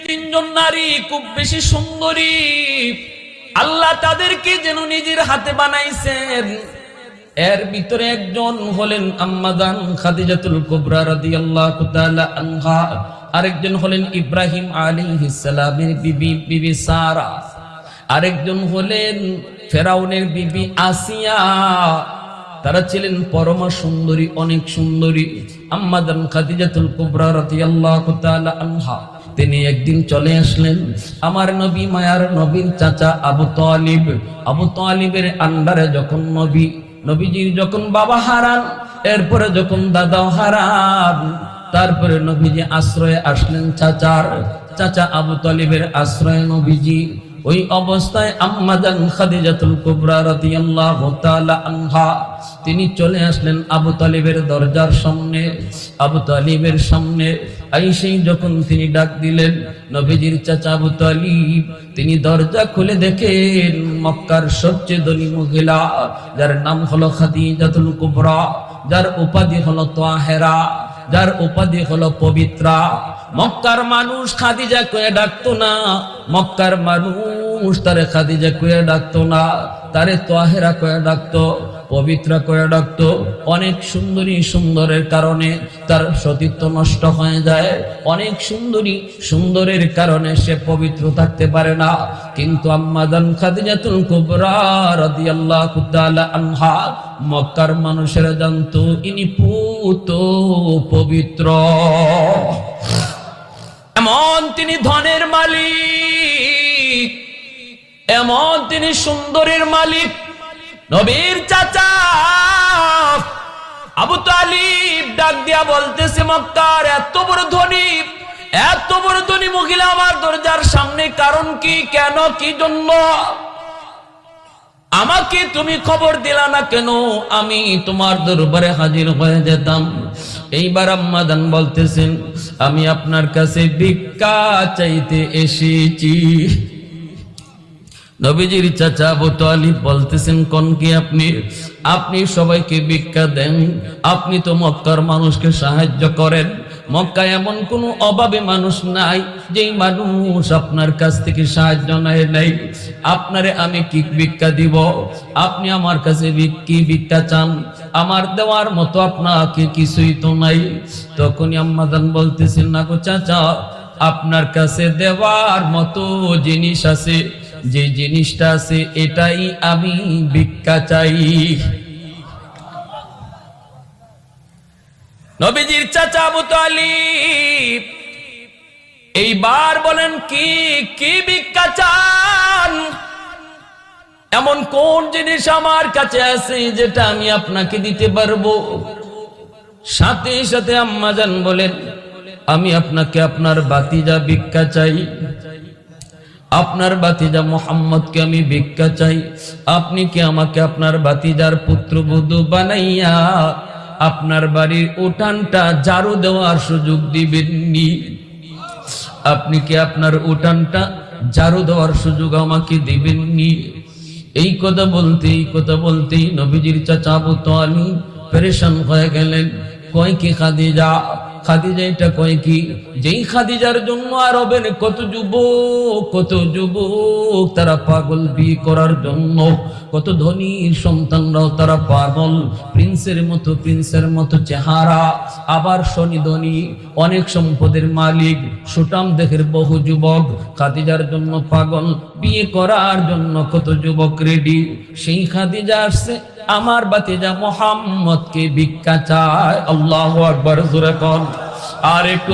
তিনজন নারী খুব বেশি সুন্দরী, আল্লাহ তাদেরকে যেন নিজের হাতে বানাইছেন। এর ভিতরে একজন হলেন আম্মা জান খাদিজাতুল কুবরা রাদিয়াল্লাহু তাআলা আনহা, আরেকজন হলেন ইব্রাহিম আলাইহিস সালামের বিবি সারা, আরেকজন হলেন ফেরাউনের বিবি আসিয়া। তারা ছিলেন পরমা সুন্দরী, অনেক সুন্দরী। আম্মা জান খাদিজাতুল কুবরা রাদিয়াল্লাহু তাআলা আনহা তিনি একদিন চলে আসলেন আমার নবী, মায়ার নবীর চাচা আবু তালিব। আবু তালিবের আন্ডারে যখন নবীজির যখন বাবা হারান, এরপরে যখন দাদাও হারান, তারপরে নবীজি আশ্রয়ে আসলেন চাচা আবু তালিবের আশ্রয়ে নবীজি। ওই অবস্থায় আম্মা জান খাদিজাতুল কুবরা রাদিয়াল্লাহু তাআলা আনহা তিনি চলে আসলেন আবু তালিবের দরজার সামনে। আবু তালিবের সামনে আইসেই যখন তিনি ডাক দিলেন নবীজির চাচা আবু তালিব, তিনি দরজা খুলে দেখেন মক্কার সবচেয়ে ধনী মহিলা, যার নাম হলো খাদিজাতুল কুবরা, যার উপাধি হলো তাহেরা, যার উপাধি হলো পবিত্রা। মক্কার মানুষ খাদিজা কয়ে ডাকতো না, মক্কার মানুষ তারে খাদিজা কয়ে ডাকতো না, তারে তাহেরা কয়ে ডাকতো, পবিত্রা কয়ে ডাকতো। অনেক সুন্দরী, সুন্দরের কারণে তার সতীত্ব নষ্ট হয়ে যায়। অনেক সুন্দরের কারণে সে পবিত্র থাকতে পারে না। কিন্তু আম্মা জান খাদিজাতুল কুবরা রাদিয়াল্লাহু তাআলা আনহা মক্কার মানুষেরা জানতো ইনি পুত পবিত্র। এমন তিনি ধনের মালিক, এমন তিনি সুন্দরের মালিক। নবীর চাচা আবু তালিব ডাক দিয়া বলতেছে, মক্কার এত বড় ধনী মহিলা আমার দরজার সামনে, কারণ কি, কেন, কি জন্য আমাকে তুমি খবর দিলা না কেন? আমি তোমার দরবারে হাজির হয়ে যেতাম। এইবার আম্মা জান বলতেছেন, আমি আপনার কাছে ভিক্ষা চাইতে এসেছি। নবীজির চাচা আবু তালিব বলতেছেন, কোন কি আপনি সবাইকে ভিক্ষা দেন, আপনি তো মক্কার মানুষকে সাহায্য করেন। মক্কায় এমন কোন অভাবে মানুষ নাই যেই মানুষ আপনার কাছ থেকে সাহায্য নাই। আপনারে আমি কি ভিক্ষা দিব? আপনি আমার কাছে কি ভিক্ষা চান? আমার দেওয়ার মতো আপনাকে কিছুই তো নাই। তখনই আম্মা জান বলতেছেন, না গো চাচা, আপনার কাছে দেওয়ার মতো জিনিস আছে, যে জিনিসটা আছে এটাই আমি ভিক্ষা চাই। নবীজির চাচা আবু তালিব এইবার বলেন, কি ভিক্ষা চান? এমন কোন জিনিস আমার কাছে আছে যেটা আমি আপনাকে দিতে পারবো? সাথে সাথে আম্মা জান বলেন, আমি আপনাকে আপনার ভাতিজা ভিক্ষা চাই, আপনার ভাতিজা মুহাম্মদকে আমি ভিক্ষা চাই। আপনি কি আমাকে আপনার ভাতিজার পুত্রবধূ বানাইয়া আপনার বাড়ির উঠানটা ঝাড়ু দেওয়ার সুযোগ দিবেননি? আপনি কি আপনার উঠানটা ঝাড়ু দেওয়ার সুযোগ আমাকে দিবেননি? এই কথা বলতেই নবীজির চাচা আবু তালিব পেরেশান হয়ে গেলেন। কয় কি খাদিজা এটা কয় কি? যেই খাদিজার জন্য আরবের কত যুবক তারা পাগল বিয়ে করার জন্য, কত ধনীর সন্তানরাও তারা পাগল, প্রিন্সের মতো চেহারা, আবার শনি ধনী, অনেক সম্পদের মালিক, সুটাম দেহের বহু যুবক খাদিজার জন্য পাগল, বিয়ে করার জন্য কত যুবক রেডি। সেই খাদিজা আসছে আমার ভাতিজা মুহাম্মদকে ভিক্ষা চায়। আল্লাহু আকবার, জোরে কোন। আর একটু